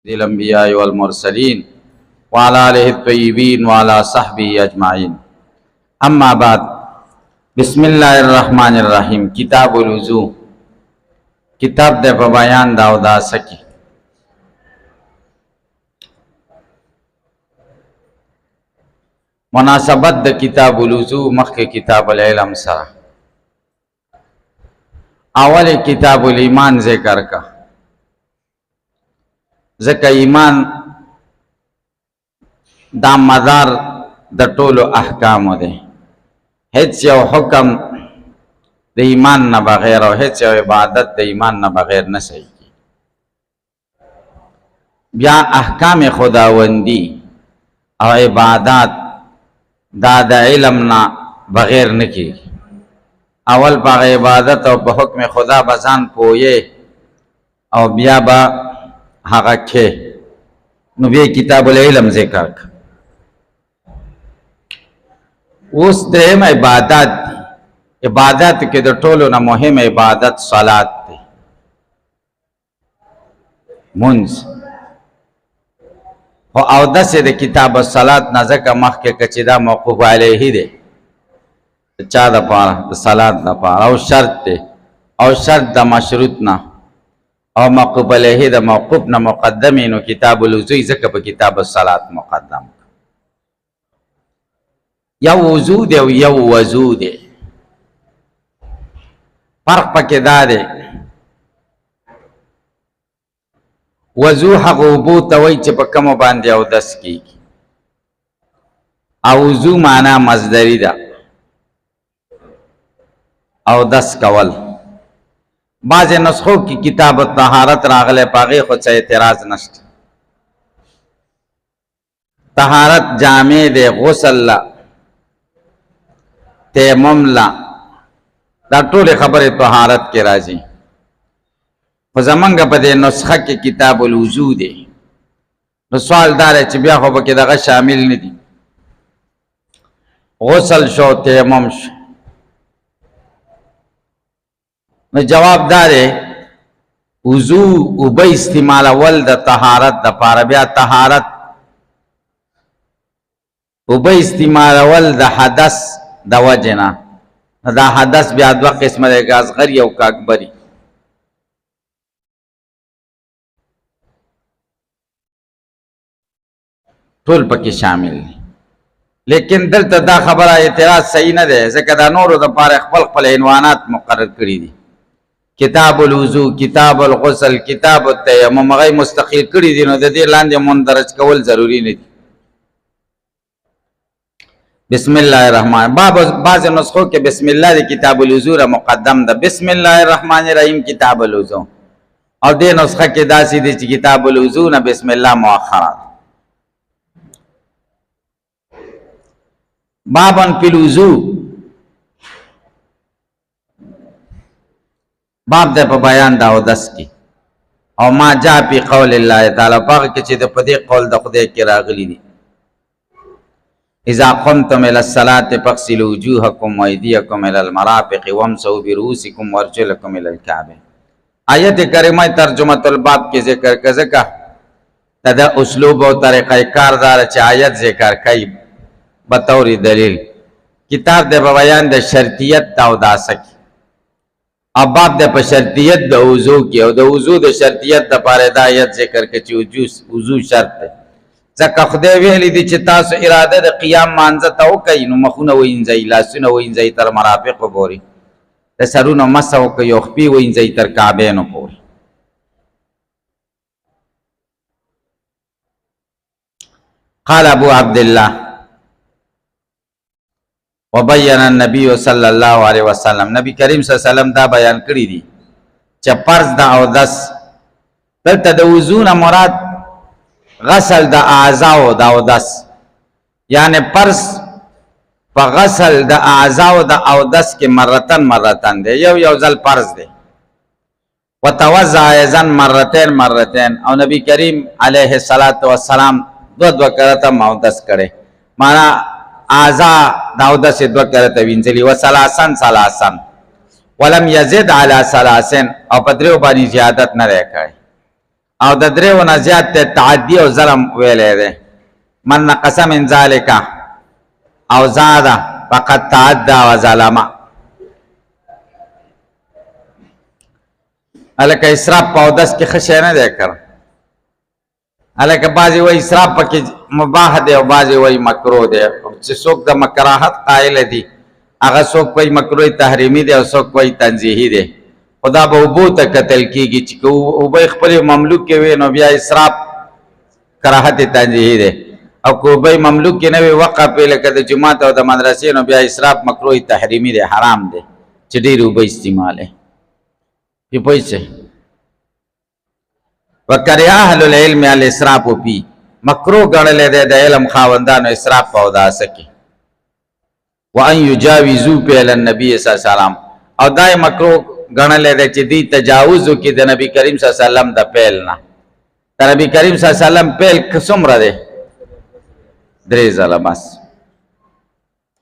الأنبياء والمرسلين وعلى آله الطيبين وعلى صحبه أجمعين أما بعد بسم الله الرحمن الرحیم کتاب الوضو کتاب دے په بیان دا او دا سکی مناسبت د کتاب الوضو مخکې کتاب العلم سره اول کتاب الایمان ذکر کا ځکه ایمان دا مدار د ټولو احکامو دی هیڅ یو حکم د ایمان نه بغیر او هیڅ یو عبادت د ایمان نه بغیر نه صحیح کی بیا احکام خداوندی او عبادات دا د علم نه بغیر نه کی اول په عبادت او په حکم خدا بزان پوهه او بیا با هغه کې نو بیا کتاب العلم ذکر اوس دریم عبادت دی عبادت کې د ټولو نه مهم عبادت صلات دی منځ او داسې د کتاب الصلات نه ځکه مخکې چې دا موقوف علیه دی چا د پاره د صلات د پاره او شرط دی او شرط د مشروط نه او موقوف علیه د موقوف نه مقدمه نو کتاب الوضو ځکه په کتاب الصلات مقدم یو وضو دی او یو وضو دی فرق پکې دا دی وضو هغه اوبو ته وایي چې په کومو باندې اودس کېږي او وضو معنا مصدري ده اودس کول بعض نسخو کی کتاب الطهارت راغله پاغه خو څه اعتراض نشته طهارت جامع ده غسل لا تیمم لا دا ټول خبره طهارت کې راځي خو زمونږ په دې نسخه کې کتاب الوضو دی نو سوال دار چې بیا خو به کې دغه شامل نه دي غسل شو تیمم شو نو جواب داره وضو او به استعمال ول د طهارت د پاره بیا طهارت او به استعمال ول د حدث د وجنا دا حدث بیا دوه قسمه دی اصغر او اکبری ټول پکې شامل دي لیکن دلته دا خبره اعتراض صحیح نه ده ځکه دا نورو د پاره خپل عنوانات مقرر کړی دي کتاب الوضو کتاب الغسل کتاب التیمم هغه مستقل کړی دي نو د دې لاندې مندرج کول ضروری نه دي بسم الله الرحمن بعض نسخو کې بسم الله د کتاب الوضو را مقدم ده بسم الله الرحمن الرحیم کتاب الوضو او دې نسخه کې داسې دي چې کتاب الوضو نه بسم الله مؤخره بابن فی الوضو باب ده په بیان دا اودس کی او ما جاء فی قول الله تعالی پاک کې چې د پدې قول د خدای کې راغلی دي اذا قمتم الى الصلاه فاغسلوا وجوهكم وايديكم الى المرافق وامسحوا برؤوسكم وارجلكم الى الكعبين آیت کریمه ترجمه الباب کې ذکر کزکا دا اسلوب او طریقہ کار دار چې آیت ذکر کوي بطور دلیل کتاب د بیان د شرطیت او داسک اب باب د په شرطیت د وضو کې او د وضو د شرطیت د پاره د آیت ذکر کې چې وضو شرط ده ځکه خدای ویلي دي چې تاسو اراده د قیام مانځه ته وکړئ نو مخونه وینځئ لاسونه وینځئ تر مرافق پورې د سرونو مسح وکړئ او خپې وینځئ تر کعبینو پورې قال ابو عبد الله وبین النبی صلی الله علیه وسلم نبی کریم صلی الله علیه وسلم دا بیان کړی دی چې فرض د اودس دلته د وضو نه مراد غسل د اعضاء د اودس یعنی فرض په غسل د اعضاء د اودس کې مرتن دی یو ځل فرض دی وتوضا اذن مرتين او نبی کریم علیه الصلاۃ والسلام دو کرته اودس کړي معنا اعضاء داود سے دو کرته وینځلی و ثلاثن ولم یزد علی ثلاثن او پدریو باندې زیادت نه راکړي او د دریو نه زیات ته تعدی او ظلم ویلې ده من نقص من ذالک او زاد فقد تعدى وظلم الکه اسراف په داس کې خشه نه ده کړ الکه بازي وای اسراف پکې مباح ده او بازي وای مکروه ده چې څوک د مکراهت قائل دي هغه څوک وای مکروه تحریمی ده او څوک وای تنزیهی ده خدا به وبو ته قتل کیږي چې او به خپل مملوک کې وي نو بیا اسراف کراهت تنزیهی ده او کو به مملوک کې نه وي وقف په لکه د جماعت او د مدرسې نو بیا اسراف مکروه تحریمی ده حرام ده چې ډیر وب استعماله په پیسې وکړیا اهل العلم الاسراف فی مکروه ګڼل ده د علم خاوندانو اسراف په داسه کې وان یجاوزوا فعل النبي صلی الله علیه وسلم او دای مکروه ګڼل ده چې دی تجاوز کی د نبی کریم صلی الله علیه وسلم د پیل نه د نبی کریم صلی الله علیه وسلم پیل قسم را ده درې ځله بس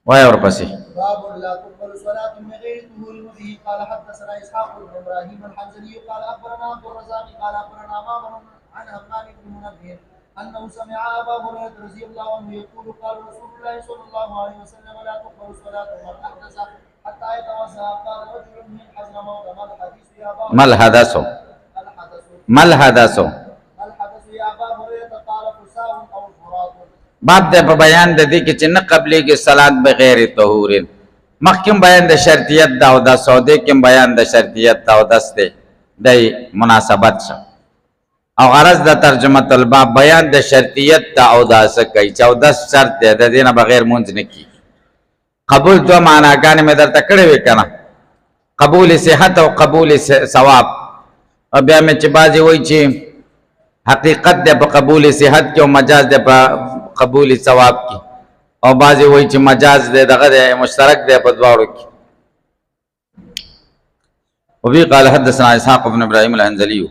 وای ورپسې باب لا تقبل صلاة من غير طهور به قال حدثنا اسحاق بن ابراهيم الحنظلي قال اخبرنا عبد الرزاق قال اخبرنا معمر عن همام بن منبه انه سمع ابا هريره رضي الله عنه يقول قال رسول الله صلى الله عليه وسلم لا تقبل صلاة من احدث حتى يتوضا قال رجل من حضرموت ما الحديث يا ابا ما الحدث ما الحدث الحدث يا ابا هريره قال فساء او فرات باب د بیان د دې کې چې نه قبليږي صلات بغیر طهور مخکم بیان د شرطیت دا او د سوده کې بیان د شرطیت دا او دسته د مناسبت شو او غرض د ترجمه الباب بیان د شرطیت دا او د سکه چې او د شرط د دینه بغیر مونږ نه کی قبول دو معناګانې مې درته کړې وې کنه قبول صحت او قبول ثواب او بیا مې چې بازي وای چې حقیقت د په قبول صحت کې او مجاز د په قبول ثواب کی او بعضی وای چې مجاز دے دغه مشترک دے په دواړو کې وبي قال حدثنا اسحاق بن ابراهيم الحنظلي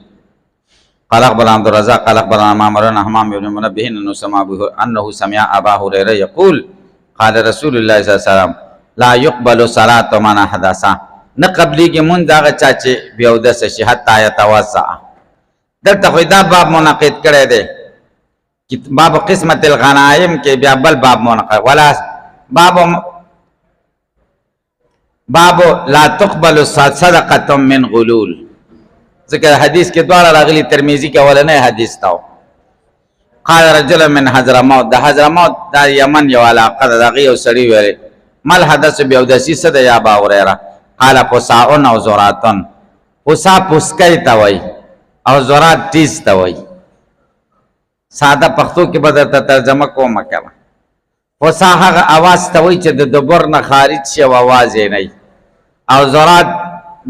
قال اخبرنا عبد الرزاق قال اخبرنا معمر بن همام بن منبه انه سمع ابا هريره يقول قال رسول الله صلى الله عليه وسلم لا يقبل صلاه من حدث نه قبلي کې مون داغه چا چې بیا د شهادت آیت توسع دلته خو دا باب منعقد کړی دی باب قسمت الغنائم کې بیا بل باب منعقد ولا باب لا تقبل صدقه من غلول ذکر حدیث کې دواړه راغلي ترمذی کې ولنه حدیث تاو قال رجل من حضرموت د حضرموت د یمن یو علاقه دغه یو سړی ویل مل حدث بیا د سیسه د یا با اوریرا قال قصاون او زراتن قصا پسکای تا وای او زرات تیز تا وای ساده پښتو کې بدلته ترجمه کوم کړه قصا هغه आवाज ته وای چې د دبر نه خارج شي او आवाज یې نه او زرات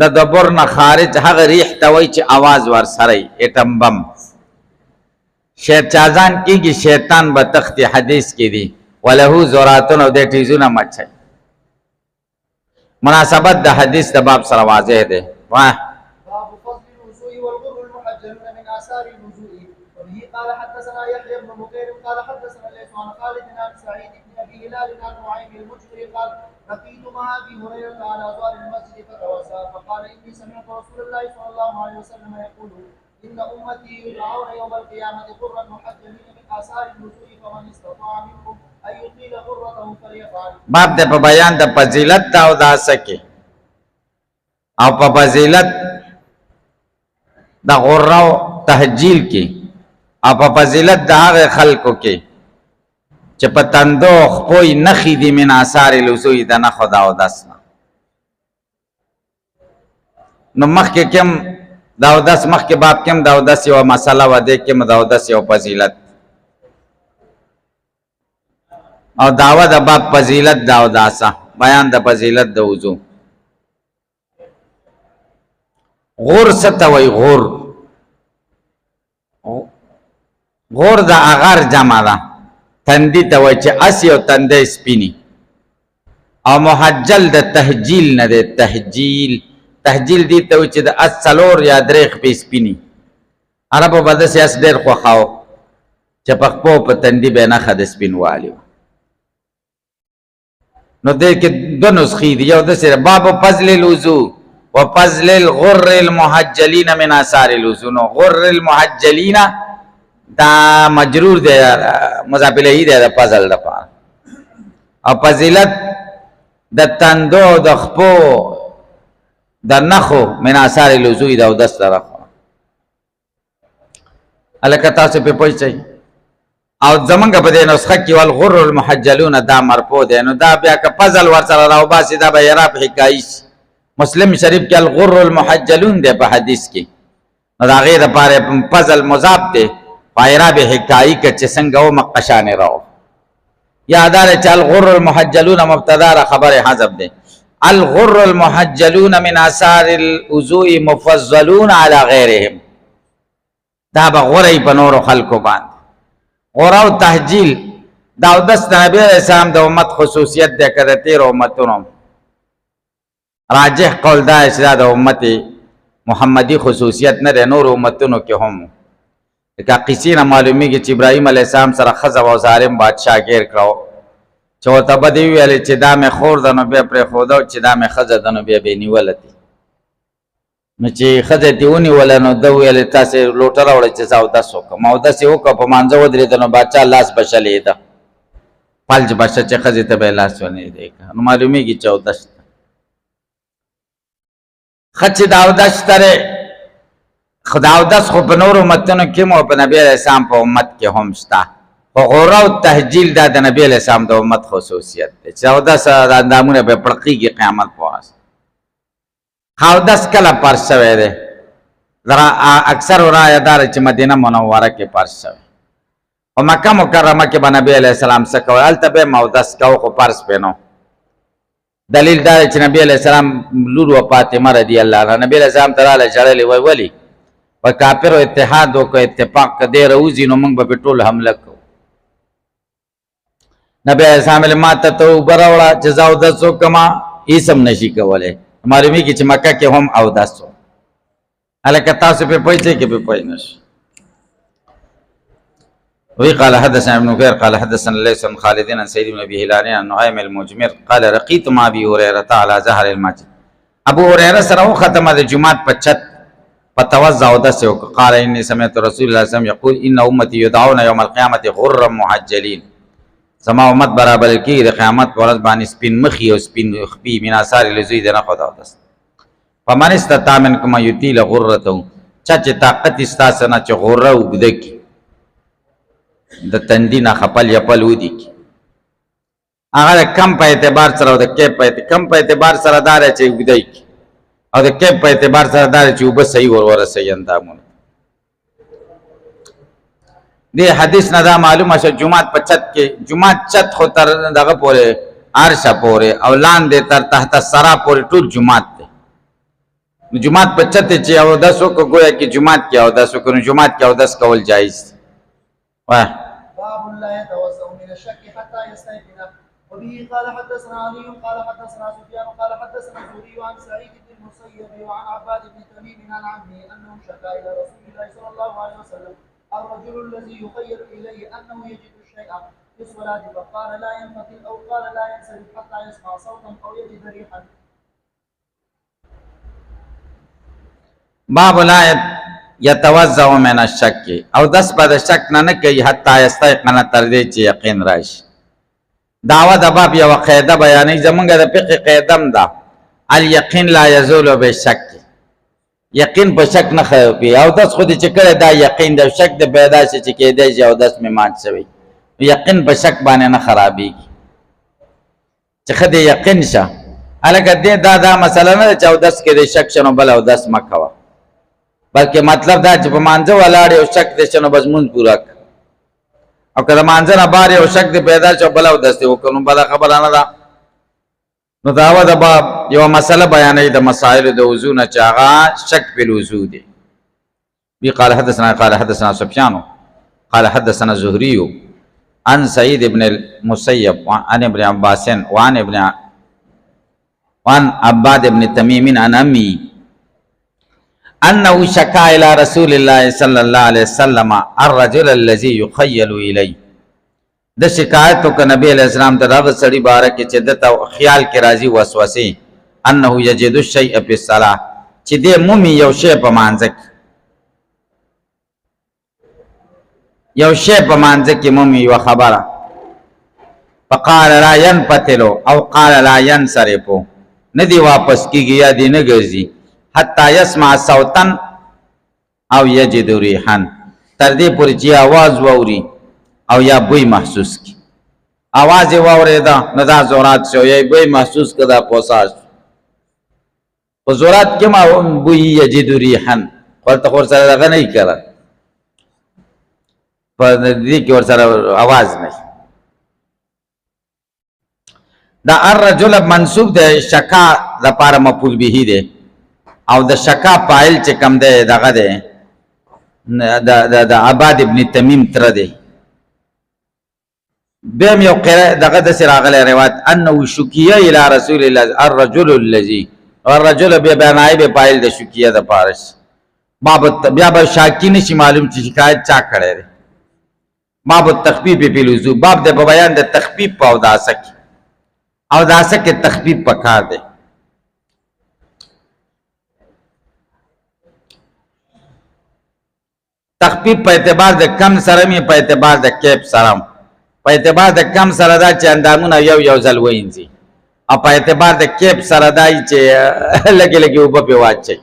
د دبر نه خارج هغه ریح ته وای چې आवाज ور سره اټم بم شیطان کیږي شیطان به تخت حدیث کې دی ولهو زراتن او د تیزونه مچي مناسبت د حدیث د باب سره واضح ده واه باب فضل الوضوء والغر المحجلون من آثار الوضوء وبه قال حدثنا يحيى بن بكير قال حدثنا ليس عن خالد بن سعيد بن ابي هلال عن نعيم المجري قال لقيت مع ابي هريره على ظهر المسجد فتوسع فقال اني سمعت رسول الله صلى الله عليه وسلم يقول ان امتي يدعون يوم القيامه غرا محجلين من آثار الوضوء فمن استطاع منكم ان يطيل غرته فليفعل باب د بیان د فضیلت او د اسکه او په فضیلت د غراو تهجیل کې او په فضیلت د هغه خلکو کې چې په تندو خپوی نخې دي من آثار الوضوء د نه خدا او داسنه نو مخکې کوم دا او داس مخکې باب کوم دا او داس یو مسله و دې کې دا او داس یو فضیلت او داوا د باب فضیلت دا او داسه بیان د فضیلت د وضو غور ستوي غور دا اغار جمع ده تندی توي چې اسی او تندې سپینی او محجل د تهجیل نه ده تهجیل دی ته چې د اصلور یا درېخ په سپینی عربو بده سیاس ډېر خو خاو چې په تندی به نه خد سپین والی نو دې کې دو نسخې دي یو د سره باب فضل الوضو وفضل الغر المحجلین من آثار الوضو. غر المحجلین دا مجرور دی مضاف الیه دی د فضل لپاره، او فضیلت د تندو د خپو د نخو من آثار الوضو د اودس سره. الکه تاسو په پوښتنه او زمونږ په دې نسخه کې والغر المحجلون دا مرفوع دی، نو دا بیا که فضل ورسره راو باسي دا به اعراب حکایي. مسلم شریف کې الغر المحجلون دی په حدیث کې، نو دا غیر لپاره فضل مضاف دی په اعراب حکایي کې چې څنګه و مقشانه راو. یادار چې الغر المحجلون مبتدا را خبر حذف دی. الغر المحجلون من آثار الوضوء مفضلون على غیرهم، دا به غوری په نورو خلکو باندې. غورا او تهجیل دا اودس د نبی علیہ السلام د امت خصوصیت ده که د تیر امتونو. راجح قول دا چې دا د امت محمدی خصوصیت نه ده، نور امتونو کې هم. لکه قصې نه معلومیږي چې ابراهیم علیہ السلام سره ښځه او ظالم بادشاه ګیر کړو، چې ورته به دې ویلې چې دا مې خور ده نو بیا پرېښوده، او چې دا مې ښځه ده نو بیا به یې نیوله دي. نو چې ښځه دې ونیوله نو ده ویلې تاسې لوټه راوړئ چې زه اودس وکړم. اودس یې وکړه، په مانځه ودرېده نو باچا لاس به شلېده، فلج به شه چې ښځې ته به یې لاس ونیږدی کړه. نو معلومېږي چې اودس شته. ښه چې دا اودس شته دی، خو دا اودس خو په نورو امتونو کې هم او په نبي علیه السلام په امت کې هم شته. خو غوره او تهجیل دا د نبي علیه السلام د امت خصوصیت دی چې اودس دا اندامونه به پړقېږي قیامت په ورځ. اودس کله فرض شوی دی؟ اکثر رایه دار چې مدینه منوره کې فرض شوی. په مکه مکرمه کې به نبی علیه السلام څه کول؟ هلته به هم اودس کوو، خو فرض پې نه. دلیل دا دی چې نبی علیه السلام لور و فاطمه رضی الله عنها نبی علیه السلام ته راغله ژړلې، وایي ولې؟ و کافرو اتحاد وکړو، اتفاق که دی راوځي نو موږ به پې ټول حمله کوو. نبی علیه السلام ویل ما ته ته اوبه راوړه چې زه اودس وکړم، هېڅ هم نشي کولی. معلومیږي چې مکه کې هم اودس و. هلکه تاسو پې پوه شئ که پې پوه نه شئ. وی قال حدثنا ابن نفير قال حدثنا ليس بن خالد عن سعيد بن ابي هلال عن نعيم المجمر قال رقيت مع ابي هريره على ظهر المسجد. ابو هريره سره ختمه د جمعات په چت فتوضا اودس وکړ. قال اني سمعت رسول الله صلى الله عليه وسلم يقول ان امتي يدعون يوم القيامه غرا محجلين. زما امت برابر کی د قیامت پر ورځ باندې سپین مخي او سپین خپي من آثار الوضوء د نه خدا اودس. فمن استطاع منكم يطيل غرته، چا چې طاقت استاسه نه چې غره وګده کی د تندي نه خپل یپل ودی کی، هغه کم په اعتبار سره او د کیپ په کم په اعتبار سره دار چې وګدای کی، او د کیپ په اعتبار سره دار چې وبس صحیح ورسې اندامونه. دې حدیث نه دا معلومه شو جمعات په چت کې، جمعات چت خو تر دغه پورې عرشه پورې او لاندې تر تحت سرا پورې ټول جمعات دی. جمعات په چت چې اودس وکړو گویا کې جمعات کې اودس وکړو، جمعات کې اودس کول جایز دی. واه باب لا يتوسع من الشك حتى يستيقن. وبه قال حدثنا علي قال حدثنا سفيان قال حدثنا الزهري عن سعيد بن المسيب وعن عباد بن تميم عن عمه انه شكا الى رسول الله صلى الله عليه وسلم الرجل الذي يخيل اليه انه يجد الشيء في الصلاه فقال لا ينفتل او قال لا ينصرف حتى يسمع صوتا او يجد ريحا. باب لا يتوزع من الشك، او دس بعد شک نه کوي حتی یستيقن تر دې چې یقین راشي. دعوه د باب یو قاعده بیانې زمونږ د فقه قاعدم ده الیقین لا یزول بالشک. یقین په شک نه خوي، او دس خو دې چې کړه دا یقین د شک د پیدا شي چې کېدای شي او دس می مات شوی، یقین په شک باندې نه خرابېږي چې خدای یقین شه. الګ دې دا مسله نه چې او دس کې د شک شنو بل او دس مکوا، بلکې مطلب دا چې په مانځه ولاړ او شک دې شنو بس مونږ پورا ک، او کله مانځه نه بار او شک دې پیدا شو بل او دس وکړو بل خبره نه ده. نو دا د باب یو مسله بیانې د مسائل د وضو نه چې هغه شک په الوضو دی. بي قال حدثنا سفيان قال حدثنا الزهري عن سعيد بن المسيب عن ابن عباس وعن عباد بن تميم عن امي انه شكا الى رسول الله صلى الله عليه وسلم الرجل الذي يخيل اليه. د شکایت کو نبی علیہ السلام ته راغ سړی باره کې چې د خیال کې راځي وسوسه انه یجد الشیء فی الصلاة چې دې مومي یو شی په مانځه کې، یو شی په مانځه کې مومي یوه خبره. فقال لا ينفتل او قال لا ينصرف، نه دی واپس کیږي یا دی نه ګرځي، حتی يسمع صوتا او یجد ریحا، تر دې پورې چې आवाज واوري او یا بوی محسوس کی. आवाज یې واورېده نو دا زورات شو، یا بوی محسوس کړه پوساش په زورات کې ما بوی یجد ریحا، ورته ورسره دغه نه کړه، په دې کې ورسره आवाज نه. دا الرجل منصوب ده شکا لپاره مفعول به ده، او د شکا فاعل چې کم ده دغه ده د عباد ابن تمیم تر ده. بهم یو قرأ دغه د سراغله روایت انه شکیه الی رسول الله الرجل الذي، الرجل بیا نائب فاعل د شکیه د پارس، بیا به شاکی نشي معلوم چې شکایت چا کړی ده. باب التخفیف فی الوضوء، باب د بیان د تخفیف په اوداسه کې، اوداسه کې تخفیف پکار دی. تخفیف په اعتبار د کم سره می، په اعتبار د کیپ سره. په اعتبار د کم سره دا چې اندامونه یو یو ځل وینځي، او په اعتبار د کیپ سره دا چې لګي لګي اوبه په واچي.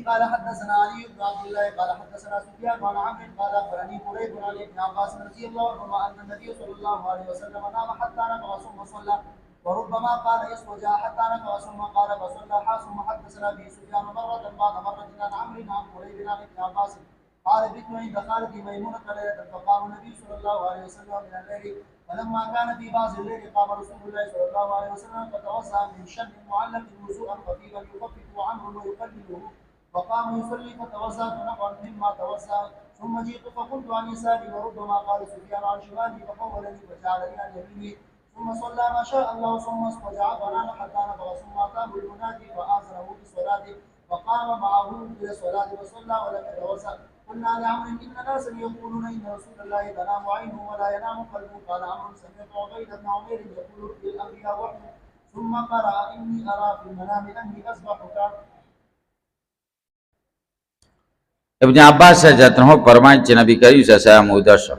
قال حدثنا علي بن عبد الله قال حدثنا سفيان عن عمرو قال اخبرني قريب عن ابن عباس رضي الله عنهما ان النبي صلى الله عليه وسلم نام حتى نفخ ثم صلى، وربما قال يسوجا حتى نفخ ثم قال فصلى ثم حدثنا به سفيان مرة بعد مرة عن عمرو عن قريب عن ابن عباس قال بت عند خالتي ميمونة ليلة فقام النبي صلى الله عليه وسلم من الليل، فلما كان في بعض الليل قام رسول الله صلى الله عليه وسلم فتوسع من شن معلق وضوءا خفيفا يخفف عنه ويقلله، وقام يصلي فتوسعت نفعا مما توسع، ثم جئت فقلت عن يساري وربما قال سفيان عن شمالي فقولني وجعلني عن يميني، ثم صلى ما شاء الله ثم استجع فنام حتى نفخ ثم اتاه المنادي فآذنه بالصلاة وقام معه الى الصلاة وصلى ولم يتوسع. قلنا لعمرو ان ناسا يقولون ان رسول الله تنام عينه ولا ينام قلبه، قال عمرو سمعت عبيد بن عمير يقول في الانبياء وحي، ثم قرأ اني ارى في المنام اني اذبحك. ابن عباس حضرت عنہ فرمایي چې نبی کریم صلی الله علیه وسلم موده شو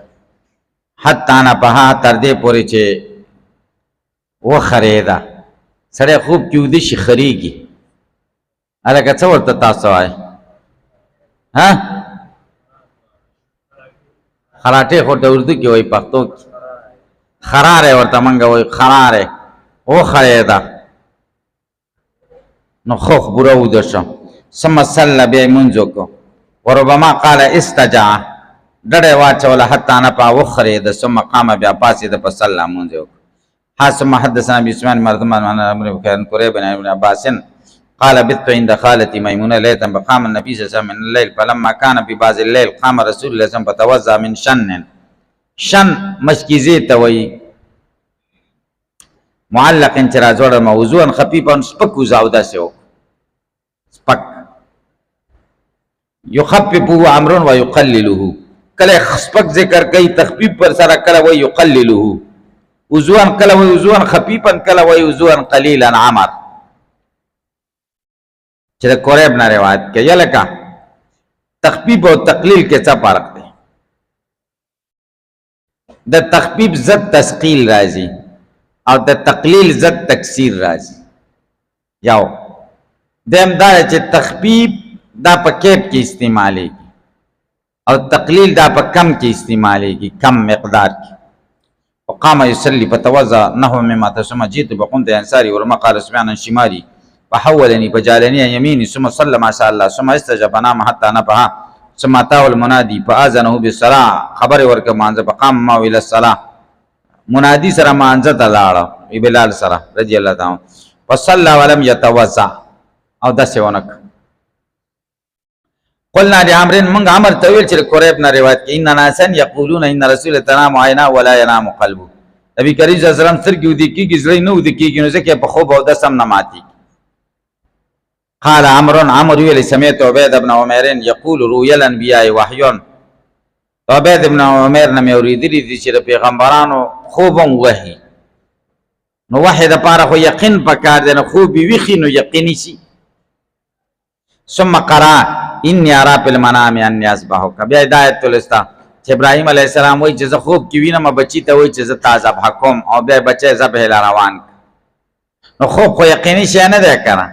حتی نه په تر دې پورې چې و خریدا سړی خوب کې ودی شي خریږي. الکه څه ورته تاسو وایي؟ ها خراټه خو د اردو کې وایي، پښتو کې خراره ورته مونږ وایي، خراره و خریدا نو خو خبره وده شو. ثم صلى بیا منځ وکړو، وربما قال استجع ډډه واچوله حتی نفع وخرېده، ثم قام بیا پاڅېده په صلی مونځ یې وکړو. ثم حدثنا باسمان مردمان عن عمرو بن قريب بن ابن عباس قال بت عند خالتي ميمونة ليلة فقام النبي صلى الله عليه وسلم من الليل، فلما كان في بعض الليل قام رسول الله صلى الله عليه وسلم فتوضأ من شن، شن مشکیزې ته وایي معلق چې راځوړه موضوعا خفیفا سپک وضو اوداسه وکړو، سپک یخففه عمرو و یقلله، کله سپک ذکر کوي تخفیف پر سره، کله وایي یقلله وضوءا، کله وایي وضوءا خفیفا، کله وایي وضوءا قلیلا. عمر چې د قریب نه روایت کوي. لکه تخفیف او تقلیل کې څه فرق دی؟ د تخفیف ضد تثقیل راځي او د تقلیل ضد تکثیر راځي. یو دیم دا چې تخفیف دا په کیپ کې استعمالیږي او تقلیل دا په کم کې استعمالیږي، کم مقدار کې. وقام يصلي فتوضأ نحو مما تسمى جئت بقمت انصاري ورما قال سمعنا شمالي فحولني فجعلني عن يميني ثم صلى ما شاء الله ثم استجاب فنام حتى نفخ ثم اتاه المنادي فآذنه بالصلاة، خبر ورکه مانځه فقام معه الى الصلاة، منادي سره مانځه ته لاړه بلال سره رضی الله تعالی وصلى ولم يتوضأ او داسې ونک. قلنا لعمرو من عمر طويل چې قریب نه روایت کې ان ناسا یقولون ان رسول تنام عینا ولا ينام قلبه، نبی کریم صلی الله علیه وسلم سترګې ودې کېږي زړه نه ودې کېږي، نو ځکه په خوب او د سم نه ماتي. قال عمرو ویل سمعت عبید بن عمر یقول رؤیا الانبیاء وحی، عبید بن عمر نه مې اورېدلي دي چې د پیغمبرانو خوب هم وحی. نو وحی د پاره خو یقین پکار دی، نو خوب ویخي نو یقیني شي. ثم قرأ انی ارا فی المنام انی اذبحک. بیا ہدایت تلستا چې ابراهیم علیه السلام وایي چې زه خوب کې وینم بچی ته وایي چې زه تا ذبح کوم، او بیا بچی ذبح له روان. نو خوب خو یقیني شی نه دی کنه،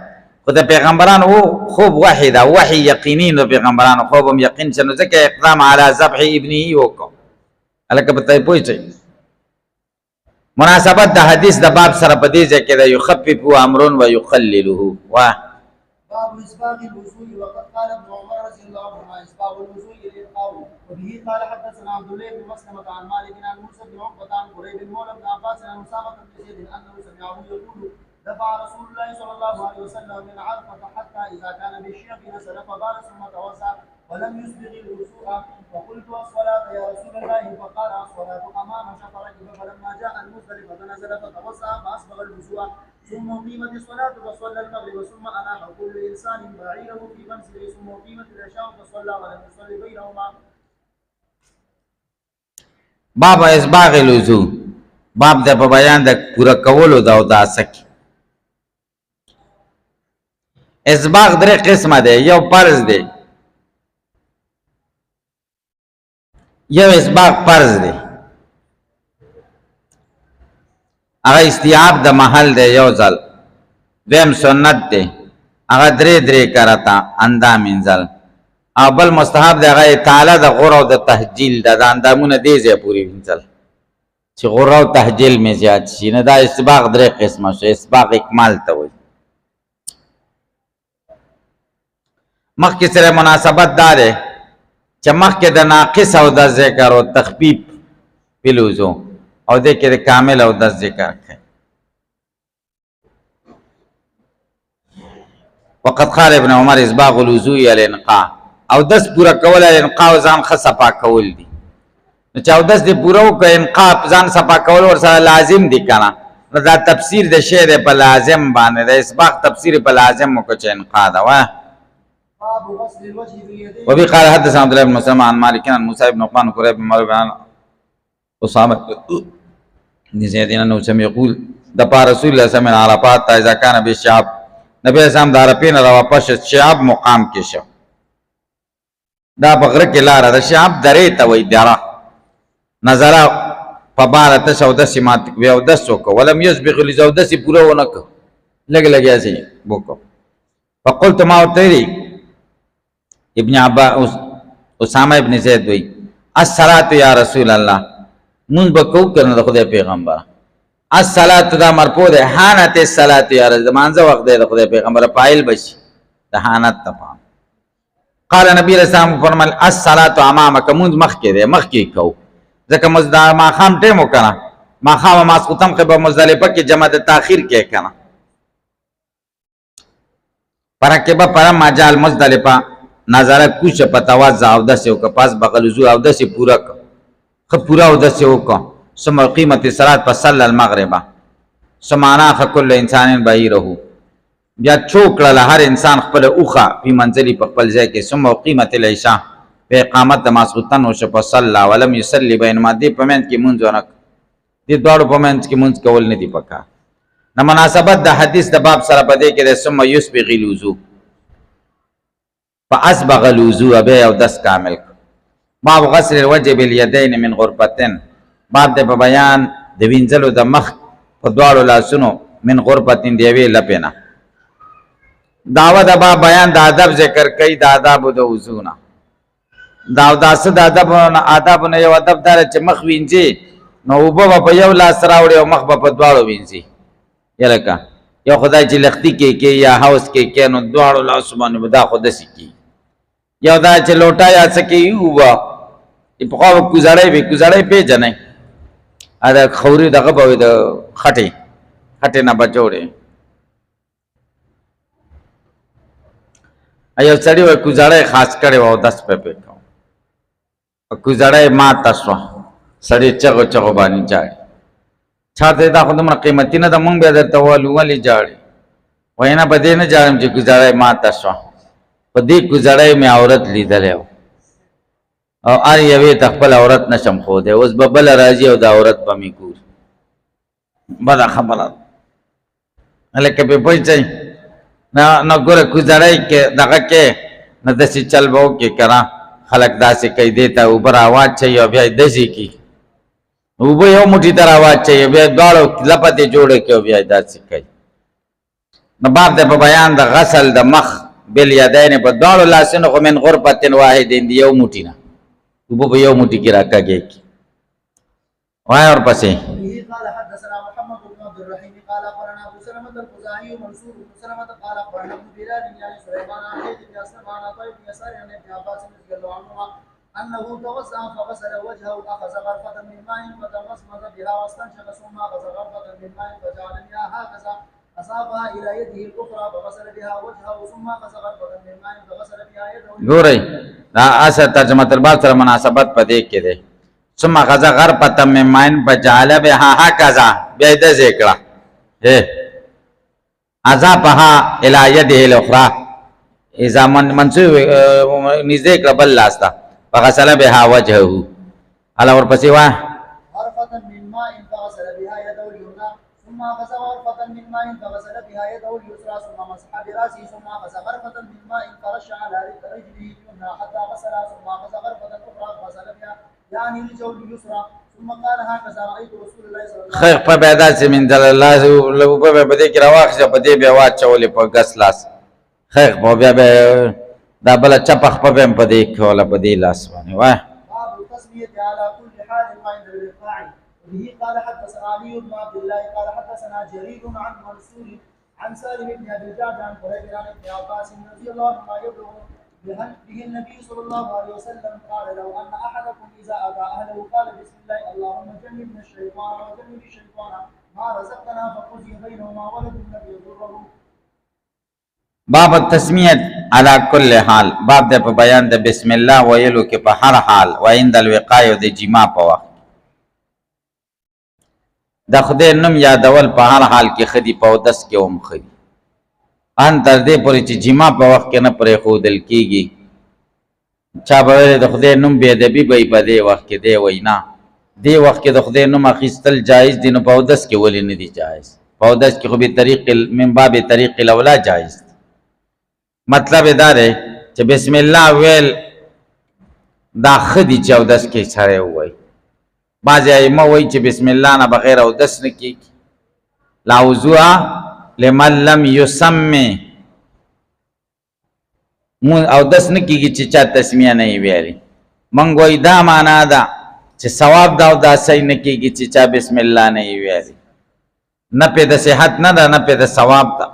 خو د پیغمبرانو خوب وحی دا، وحی یقیني، نو پیغمبرانو خوب هم یقین شنو ځکه اقدام علی ذبح ابنه وکړو. هلکه په ته پوه شئ مناسبت د حدیث د باب سره په دې ځای کې د یخفف امر و یقلله. واه باب إسباغ الوضوء. وقد قال ابن عمر رضي الله عنهما إسباغ الوضوء الإلقاء. وبه قال حدثنا عبد الله بن مسلمة عن مالك عن موسى بن عقبة عن قريب مولى بن عباس عن أسامة بن زيد أنه سمعه يقول دفع رسول الله صلى الله عليه وسلم من عرفة حتى إذا كان بالشيخ نزل فبال ثم توسع ولم يسبغ الوضوء. فقلت الصلاة يا رسول الله؟ فقال الصلاة أمام شفرك. فلما جاء المزدلفة نزل فتوسع فأسبغ الوضوء. ثم أقيمت الصلاة فصلى المغرب ثم أناح كل إنسان بعيره في منزله ثم أقيمت العشاء فصلى ولم يصلي بينهما. باب اسباغ الوضوء، باب د په بیان د پورا کولو د اوداسه کې. اسباغ درې قسمه ده، یو فرض ده، یو اسباغ فرض ده، هغه استیعاب د محل ده یو ځل، دویم سنت ده هغه درې کرتا اندام انزل، او بل مستحب ده هغه تعالی د غره او د تهجیل ده، د اندامونه دې ځای پورې وینځل چې غره او تهجیل می زیات شي. نه دا اسباغ درې قسمه شو، اسباغ اکمال ته وایي. مخکې سره مناسبت دا ده چې مخکې د ناقص او د ذکر او تخفیف پلوزو، او دې کې د کامل او د ذکر کوي. وقد قال ابن عمر اسباغ الوضوء الانقاء، او دس پورا کول الانقاء ځان ښه صفا کول دي. نو چې او دس دې پورا وکړه انقاء ځان صفا کول ورسره لازم دي کنه، نو دا تفسیر د شی دی په لازم باندې، د اسباغ تفسیر په لازم وکړه چې انقاء ده. واه باب غسل الوجه باليدين. وبه قال حدثنا عبد الله بن مسلم عن مالك عن موسى بن عقبان قريب بن مالك عن أسامة بن زيد انه سمع يقول دفع رسول الله صلى الله عليه وسلم عرفات اذا كان بالشعب. نبی اسلام د عرفین را واپس شعب مقام کې شو، دا بغره کې لار د شعب درې ته وای دره نظر فبارت سودس مات و دس وک ولم يسبق لزودس پورا ونک لګ لګیا سي بوکو. فقلت ما وتري ابن عباس اسامه ابن زید وی الصلاه یا رسول الله، مون بکو کنه د خدای پیغمبر. الصلاه دا مرفوع ده، حانت الصلاه یا رسول مانځه وخت ده د خدای پیغمبر فاعل بشي د حانت تفهم. قال نبی رسول الله فرمایل الصلاه امامک، مون مخ کې ده مخ کې کو، ځکه مزدا ما خام ټیمو کنه، ما خام ما سقطم کې په مزدلفه کې جمع د تاخير کې کنه، پرکبه پر مجال مزدلفه نظر کوش پتاوازا او دسه او کپاس بغل وضو او دسه پورا خ پورا او دسه او کو ثم قیمت الصلاه فصلى المغرب سمانا فكل انسان بعيره. بیا چوکړه هر انسان خپل اوخه په منځلي په خپل ځای کې. ثم قیمت العشاء په اقامت د ماسختن او شپ صلى ولم يصلي بين ما دي پمنت کې مونږ ورک دي دوړو پمنت کې مونږ کول نه دی پکا. نه مناسبت د حدیث د باب سره پدې کې د ثم يسبغ الوضوء فاسبغ الوضوء به او دس کامل. باب غسل الوجه باليدين من غرفتين، باب د بیان د وینځلو د مخ په دواړو لاسونو من غرفتين دی وی لپینا. داوا د باب بیان د ادب ذکر کوي، د آداب د وضو نه. دا داسه د آداب نه یو ادب دار چې مخ وینځي نو وبو په یو لاس راوړي او مخ په دواړو وینځي. یلکه یو خدای چې لختی کې یا هاوس کې نو دواړو لاس باندې بدا خود سي کی، یو دا چې لوټا یا سکی وبا په خو کوزړې په جنې ادا خوري دغه به د خټه نه بچوړي. ایو سړی و کوزړې خاص کړي و 10 په کو کوزړې ما تاسو سړی چغو باندې ځای چاته دا خدمت قیمتي نه د مونږ به درته ولي جاړي وینا بده نه جاړم چې گزارای ما تاسو په دې گزارای مې عورت لیدل او ار یوې تخپل عورت نشم خو دې اوس به بل راځي او د عورت به مې ګور بل خبره لکه په پوهېږئ نو ګوره کوزړی کې دغه کې نو داسې چل به وکړي که نه خلک داسې کوي دې ته اوبه راواچوي او بیا یې داسې کړي اوبه یو موټي ته راواچوي بیا یې دواړو لپه ترې جوړه کړي او بیا یې داسې کوي نو باب دی په بیان د غسل د مخ بالیدین په دواړو لاسونو خو من غرفة واحدین د یو موټي نه اوبه په یو موټي کې راکږې کړي وایه ورپسې وبه قال حدثنا محمد بن عبد الرحيم قال اخبرنا ابو سلمة الخزاعي منصور بن سلمة قال اخبرنا ابن بلال يعني سليمان عن زيد بن اسلم عن عطاء بن يسار عن ابن عباس رضي الله عنهما انه توسع فغسل وجهه اخذ غرفة من ماء فتمسمس بها واستنشق ثم اخذ غرفة من ماء فجعل منها هكذا اصابها الى يده الاخرى فغسل بها وجهه ثم اخذ غرفة من ماء فغسل بها يده. ګورئ دا اصل ترجمه الباب سره مناسبت پدې کې ده ثم اخذ غرفة من ماء فجعل بها هكذا بیا دې ذکر اضافها الى يده الاخرى اذا منصوب نزدیک بل لاستا فغسل بها وجهه على ورپسې وا غرفة من ماء فغسل بها يده اليمنى ثم اخذ غرفة من ماء فغسل بها يده اليسرى ثم مسح براسه ثم اخذ غرفة من ماء فرش على رجله اليمنى حتى غسلها ثم اخذ غرفة اخرى فغسل بها يعني رجله اليسرى ثم قال هكذا رايت رسول الله صلى الله عليه وسلم خیر په پیدا چې من دل الله لو په بده کې راوخه په دې بیا واچولې په غس لاس خیر په بیا دا بل چپخ په بهم په دې کوله په دې لاس باندې وای باب التسمية على كل حال وعند الرفاع. وبه قال حدثنا علي بن عبد الله قال حدثنا جرير عن منصور عن سالم بن ابي الجعد عن قريب عن ابن عباس رضي الله عنهما يبلغ به النبي صلى الله عليه وسلم قال لو ان احدكم اذا اتى اهله قال بسم الله اللهم جنبنا الشيطان وجنب الشيطان ما رزقنا فقضي بينهما ولد لم يضره. باب التسمیت علی کل حال باب د په بیان د بسم الله ویلو کې په هر حال و عند الوقایه د جما په وخت د خدای نوم یادول په هر حال کې خدي په ودس کې هم خدي ان تر دې پورې چې جما په وخت کې نه پرې خودل کیږي چا به د خدای نوم بے ادبی به په دې وخت کې دی وینا دې وخت کې د خدای نوم اخیستل جایز دي نو په ودس کې ولې نه دي جایز په ودس کې خو به طریق من باب طریق الاولا جایز مطلب دا دی چې بسم الله ویل دا خدي چې ودس کې سره وای بعضی ائمه وایي چې بسم الله نه بغیر ودس نه کیږي لا وضوء لمن لم يسمي مون او دس نه کیږي چې چا تسمیه نه ویلي مونږ وای دا معنا ده چې ثواب دا او دا صحیح نه کیږي چې چا بسم الله نه ویلي نه په د صحت نه ده نه په د ثواب ده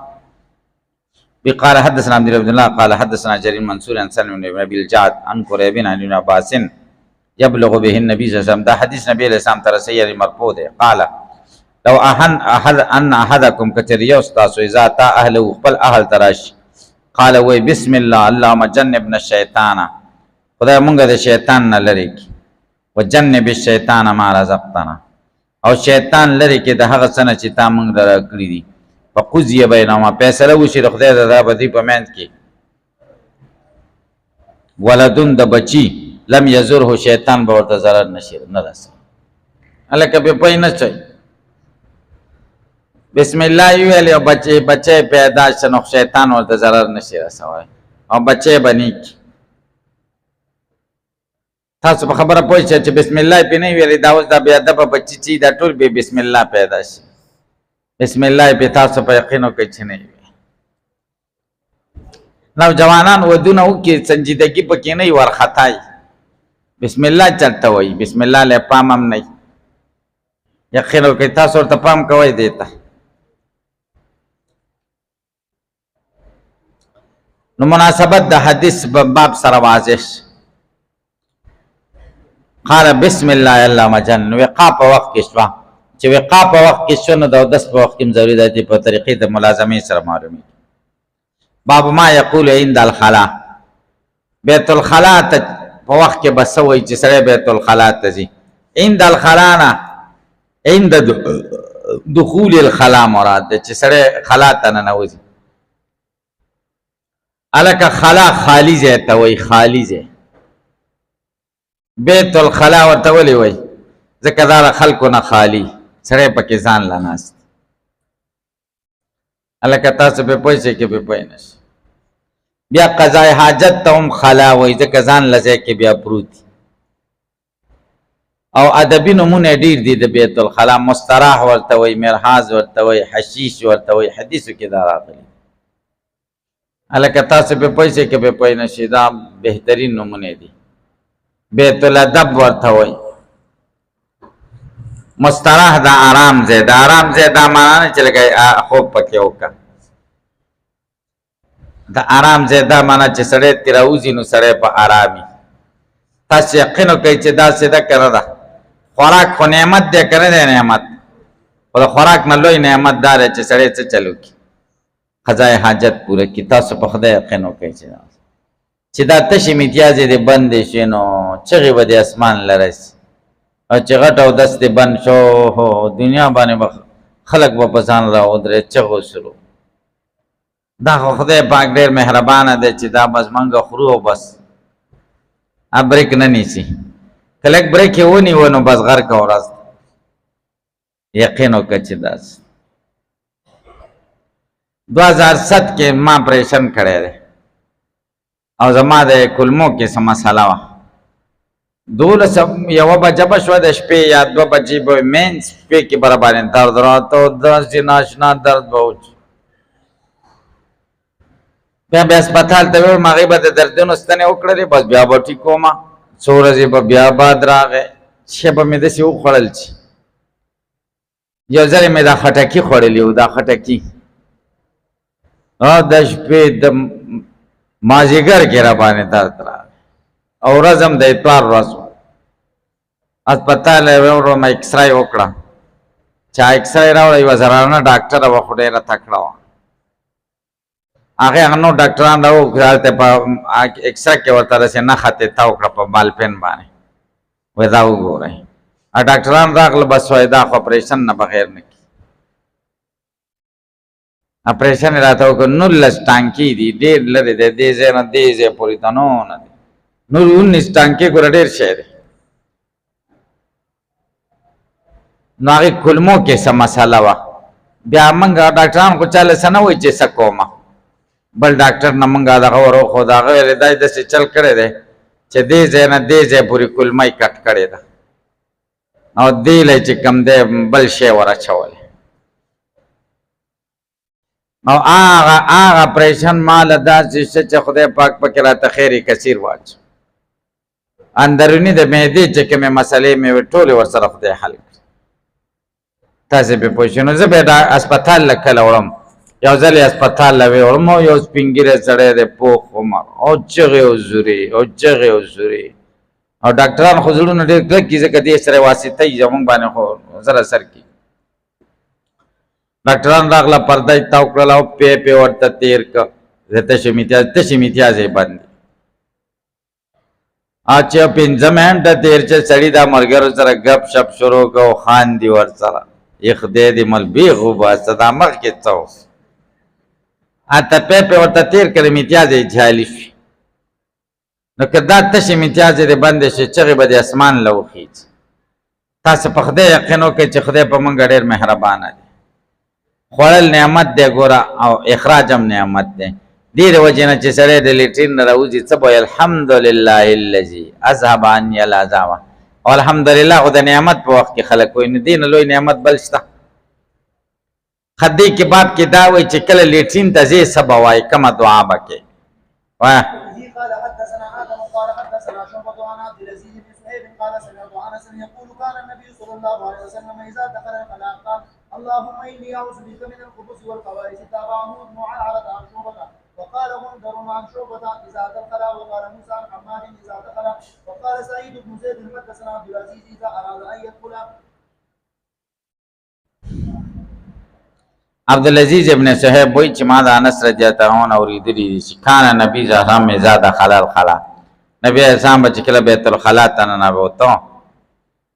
قال حدثنا عبد الله قال حدثنا جرير منصور عن سلم بن ابي الجعد عن قريب عن ابن عباس يبلغ به النبي صلى الله عليه وسلم دا حدیث نبی علیہ السلام تر سید مرفوع ده قال لو ان احدكم كتر يستاس اذا تا اهله خپل اهل تراش قال وي بسم الله اللهم جنبنا الشيطان خدای مونږ د شیطان نه لری کی وجنب الشيطان ما رزقتنا او شیطان لری کی د هغه څه چې تا مونږ درکړي دي فقضي بينهما فیصله وشي د خدای د بدی په منځ کې ولدن د بچی لم یزره شیطان به ورته zarar نشي نه رسي الکه په پای نه چي بسم الله ویل او بچي پیدا شنو شیطان ورته zarar نشي رسوي او بچي بني تاسو په خبره پوه شئ چې بسم الله په نه ویل دا اوس دا بیا د بچي چې دا ټول به بسم الله پیدا شي بسم الله په تاسو په یقینو کې چې نه وي نو جوانان ودونه وکي سنجیدګي پکې نه ورختای بسم الله چلته وای بسم الله له پامم نه یقینو کې تاسو ورته پام کوي دیتا نو مناسبت د حدیث باب سره واضح قال بسم الله اللهم جن وقا په وخت کې شوا چې وقا په وخت کې شنو د 10 په وخت کې ضروري دی په طریقې د ملازمه سره معلومي باب ما یقول عند الخلا بیت الخلا په وخت کې بس وای چې سره بیت الخلا ته ځي عند الخلا عند دخول الخلا مراد چې سره خلا ته نه نوځي الک خلا خالی ځای ته وای خالی ځای بیت الخلا ورته ولي وای ځکه دا خلکو نه خالی سره پکې ځان لناست الکه تاسو په پیسې کې په پوه نشئ. بیا قضای حاجت ته هم خلا وایي ځکه ځان لځای کې بیا پروت او ادبي نومونه ډېر دي د بیت الخلا. مستراح ورته وایي، مرحاض ورته وایي، حشیش ورته وایي، حدیثو کې دا راغلي. الکه تاسو په پیسې کې په پوه نشئ دا بهترین نومونه دي. بیت الادب ورته وایي. مستراح دا آرام ځای، دا آرام ځای دا معنا نه چې لکه خوب پکې وکړه. دا آرام ځای دا معنا چې سړی ترې راوځي نو سړی په آرامي. تاسو یقین وکړئ چې داسې ده که نه ده. خوراک خو نعمت دی که نه دی نعمت؟ خو د خوراک نه لوی نعمت دا دی چې سړی څه چل وکړي، قضای حاجت پوره کړي. تاسو په خدای یقین وکړئ چې دا تشې امتیازې دې بندې شي نو چغې به د اسمان له رسي او چې غټ او دست دې بند شو دنیا باندې به خلک به په ځان را ودرې چغو شروع. دا خو خدای پاک ډېر مهربانه دی چې دا بس منګه خورو او بس بریک نه نیسي. که لږ بریک یې ونیوه نو بس غرقه ورځ ده. یقین وکړه چې داسې 2007 کې ما اپریشن کړی دی او زما د کلمو کې څه مسله وه. 1 بجه به شوه د شپې یا 2 بجې به مین شپې کې برابرې درد راته او داسې ناشنا درد به وچ. بیا هسپتال ته ویل هغې به د دردونو ستنې وکړلې بس بیا به ټیک ومه. څو ورځې به بیا باد راغی شی به مې داسې وخوړل چې یو ځل مې دا خټکي خوړلي و. دا خټکي د شپې د مازدیګر کې را باندې درد راغی او ورځ هم د اتوار ورځ وه. هسپتال یې وروړم اکسرای وکړه. چا اکسرای راوړه یوه زنانه ډاکټره وه خو ډېره تکړه وه. هغې نو ډاکټران راوکړه هلته په اکسره کې ورته داسې نښه تېته وکړه په بالپین باندې وایي دا وګورئ. ډاکټران راغله بس وایي دا خو اپریشن نه بغیر نه کي. اپریشن یې راته وکړ. 19 ټانکې دي ډېر لرې دی دې ځای نه دې ځای پورې تنونه دي. نور 19 ټانکې ګوره ډېر شی دی. نو هغې کلمو کې څه مسله وه. بیا موږ ډاکټران خو چاله څه نه وایي چې څه کومه. بل ډاکټر نه موږ دغه وروښود. هغه ویلې دا یې داسې چل کړی دی چې دې ځای نه دې ځای پورې کلمه یې کټ کړې ده او دې له چې کوم دی بل شی ور اچولی او هغه اپریشن ماله داسې شه چې خدای پاک پکې راته خیر کثیر واچو. اندروني د معدې چې کومې مسلې مې وې ټولې ورسره خدای حل کړي. تاسې پې پوه شئ. نو زه به هسپتال له کله وړم. یو ځل یې هسپتال له وړم او یو سپین ږیری سړی دی پوخ عمر او چغې او زورې او چغې او زورې او ډاکټران خو زړونه ډېر کلک کي ځکه دې سره واسطه یي زموږ باندې خو زر اثر کي. ډاکټران راغله پرده یې تاو کړله او پیپ یې ورته تېر کړ. تشې امتیاز یې بند دي او چې 5 منټه تېر چې سړي دا ملګرو سره ګپ شپ شروع کړه او خاندي ورسره. یې خدای دې ملبیغ وباسه دا مخکې څه اوس اته پیپ یې ورته تېر کړ امتیاز یې جعلي شي. نو که دا تشې امتیاز یې بندې شي چغې به د اسمان له وخیږي. تاسو په خدای یقین وکړئ چې خدای په موږ ډېر مهربانه دی. خوړل نعمت دی ګوره او اخراج هم نعمت دی. دې د وجې نه چې سړی د لیټرین نه راوځي څه به وایي الحمدلله الذي اذهب عني العذاب. او الحمدلله خو د نعمت په وخت کې خلک وایي. نو دې نه لوی نعمت بل شته. خدای کې باب کې دا وایي چې کله لیټرین ته ځې څه به وایي کومه دعا به کوې. وایه قال حدثنا آدم قال حدثنا شعبة عن عبد العزيز بن صهيب قال سمعت أنس يقول كان النبي صلى الله عليه وسلم إذا دخل الخلاء قال اللهم إني أعوذ بك من الخبث والخبائث. تابعه ابن عرعرة عن شعبة وقال غندر عن شعبة إذا دخل وقال موسى عن حماد إذا دخل وقال سعيد بن زيد حدثنا عبد العزيز إذا أراد أن يدخل. عبدالعزیز ابن صہیب وی چې ما د انس رضی الله عنه اوریدلی دي چې کان نبی زهرام زاد خلال خلا نبی اسلام چې کله بیت الخلا ته ننوتو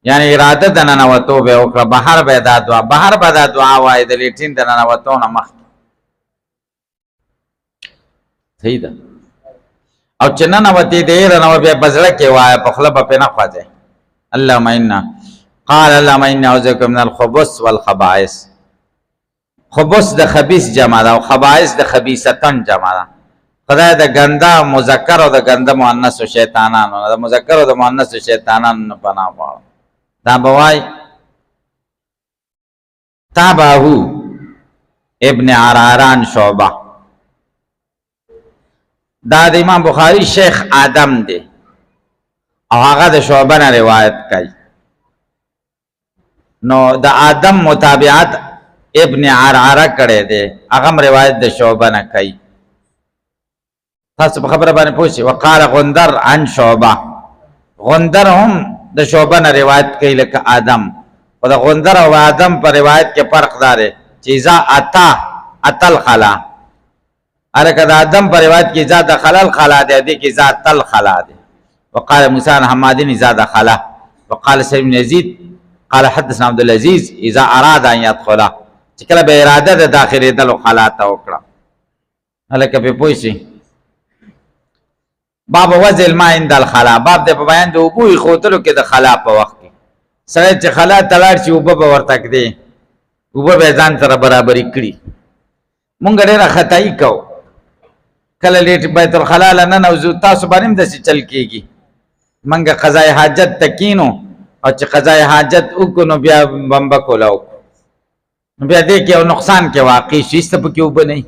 یعنی اراده د ننوتو به وکړه بهر به دا دعا بهر به دا دعا وای د لیټین د ننوتو نه مخ صحیح ده او چې ننوتی دې رنو به بزړه کې وای په خپل په نه خواځي. اللهم انا قال اللهم انا اعوذ بك من الخبث والخبائث. خبث د خبيث جمع ده او خبائث د خبيثتن جمع ده. خدای د ګنده مذکر او د ګنده مؤنث شیطانانو د مذکر او د مؤنث شیطانانو پناه غواړم. دا بوای تابعه ابن عرعران شعبہ دا د امام بخاری شیخ آدم دی او هغه د شعبہ نه روایت کوي. نو د آدم متابعت ابن عرعره کړي دی هغه روایت د شعبہ نه کوي. تاسو په خبره باندې پوښي وقال غندر عن شعبہ غندر هم د شعبہ نه روایت کوي لکه آدم او د غندر او آدم په روایت کې فرق دار چې اذا اتل خلا الکه د آدم په روایت کې اذا دخل الخلا دی کې اذا تل خلا دی. وقال موسى عن حماد اذا دخل وقال سليم بن يزيد قال حدثنا عبد العزيز اذا اراد ان يدخل چې کله به اراده د داخلي دل خلا ته وکړه. الکه په پوښي باب وزل ما عند الخلا باب د بیان د ابوي خوتلو کې د خلا په وخت کې سره چې خلا تلاړ شي وب به ورته کړي وب به ځان سره برابرۍ کړي. مونږ ډېر خدای کو کله لیټ بیت الخلا نه نو تاسو باندې د چل کېږي مونږ قضای حاجت تکینو او چې قضای حاجت وکړو بیا بمبا کولاو بیا دې کې نقصان کې واقع شي ست په کې وب نه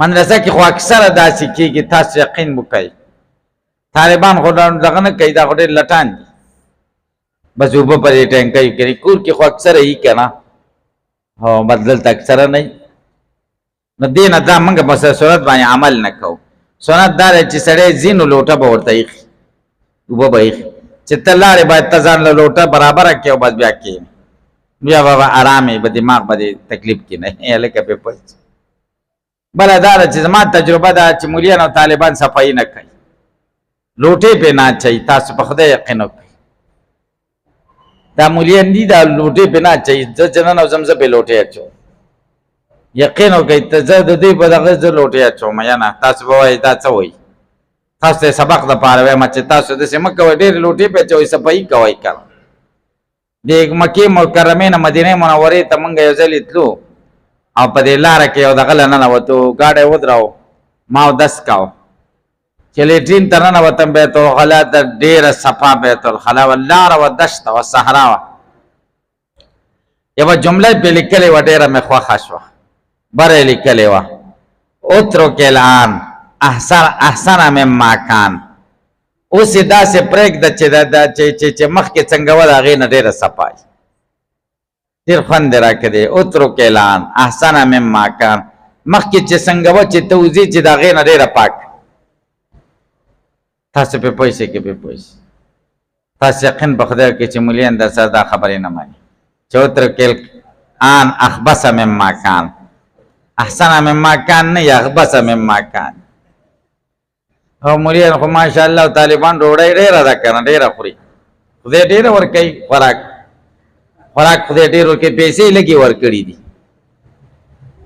مدرسه کې خو اکثره داسې کېږي تاسو یقین وکړئ طالبان خو دغه نه کوي دا خو ډېر لټان دي بس اوبه پرې ټینکۍ کوي کور کې خو اکثره یې که نه او بدل ته اکثره نه نو دې نه دا موږ بس سنت باندې عمل نه کوو. سنت دا دی چې سړی ځینو لوټه به ورته ایښي اوبه به ایښي چې ته لاړې باید ته ځان له لوټه برابره کړې او بس بیا کښېنې بیا به ارامې به دماغ به دې تکلیف کې نه هلکه پې پوه بله دا ده چې زما تجربه ده چې مولیان او طالبان صفایي نه کوي لوټې پې نه اچوي. تاسو په خدای یقین وکړئ دا مولیان دي دا لوټې پې نه اچوي زه جنن او زمزه پې لوټې اچوم یقین وکړئ ته زه د دوی په دغه زه لوټې اچوم یا نه تاسو به وایي دا څه وایي تاسو ته سبق دپاره وایم چې تاسو داسې مه کوئ ډېرې لوټې پې اچوئ صفایي کوئ که د مکې مکرمې نه مدینې منورې ته مونږ یو ځلې تلو او په دې لاره کې یو دغه له ننوتو ګاډی ودراو ما اودس کاو چې لیټرین ته ننوتم بیت الخلا ته ډېره صفا بیت الخلا وه لاره وه دشته وه صحرا وه یوه جمله پې لیکلې وه ډېره مې خوښه شوه بره یې لیکلې وه اترک الان احسن مما کان اوس یې داسې پرېږده چې مخکې څنګه وه د هغې نه ډېره صفا ډېر خوند یې راکړی اترک الان احسن مما کان مخکې چې څنګه وه چې ته وځې چې د هغې نه ډېره پاک تاسو پې پوه شئ که پې پوه شئ تاسو یقین په خدای کې چې مولیان در سره دا خبرې نه ماني چې اترک الان اخبث مما کان احسن مما کان نه اخبث مما کان او مولیان خو ماشاءالله طالبان ډوډۍ ډېره ده که نه ډېره خوري خدای ډېره ورکوي خوراک خدای ډېر ورکوي پیسې لږې ورکړي دي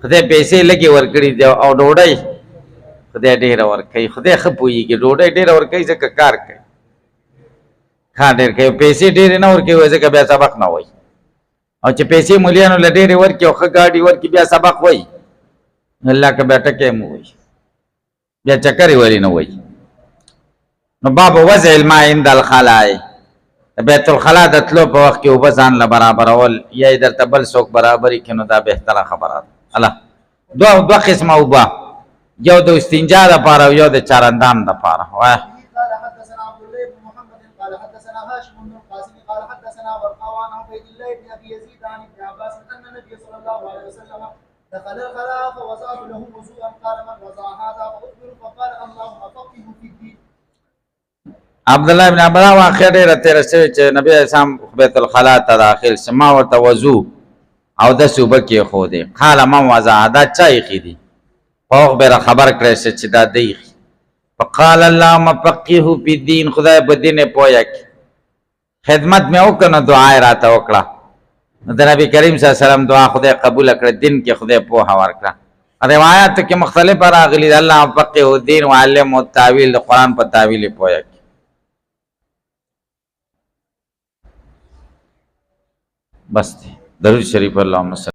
خدای پیسې لږې ورکړي دي او ډوډۍ خدای ډېره ورکوي خدای ښه پوهېږي ډوډۍ ډېره ورکوي ځکه کار کوي کار ډېر کوي پیسې ډېرې نه ورکوي ځکه بیا سبق نه وایي او چې پیسې مولیانو له ډېرې ورکړي او ښه ګاډي ورکړي بیا سبق وایي الله که بیا ټکی مو وایي بیا چکرې ولې نه وایي. نو باب وضع الماء عند الخلاء بیت الخلا د تلو په وخت کې اوبه ځان له برابرول یا یې درته بل څوک برابري کړي نو دا بهتره خبره ده. الله دوه قسمه اوبه یو د استنجا دپاره او یو د چارندام دپاره وایه. قال حدثنا عبد الله بن محمد قال حدثنا هاشم بن القاسم قال حدثنا ورقاء عن عبيد الله بن ابي يزيد عن ابن عباس ان النبي صلى الله عليه وسلم دخل الخلاء فوضعت له وضوءا قال من وضع هذا فاخبره فقال اللهم فقهه في الدين. عبدالله ابن عباس واقع ډېره تېره شوې چې نبي اسلام بیت الخلا ته داخل شو ما ورته وضو او داسې اوبه کېښودې قال من وضع دا چا ایښي دي فاخبره خبر کړی شي چې دا ده ایښي فقال اللهم فقهه فی الدین خدای په دین یې پویه کړي خدمت مې وکړه نو دعا یې راته وکړه نو د نبي کریم صلی الله علیه وسلم دعا خدای قبوله کړه دین کې خدای پوهه ورکړه. روایاتو کې مختلفه راغلي د اللهم فقهه الدین وعلمه التاویل د قرآن په تاویل یې پویه کړي. بس درود شریف اللهم صل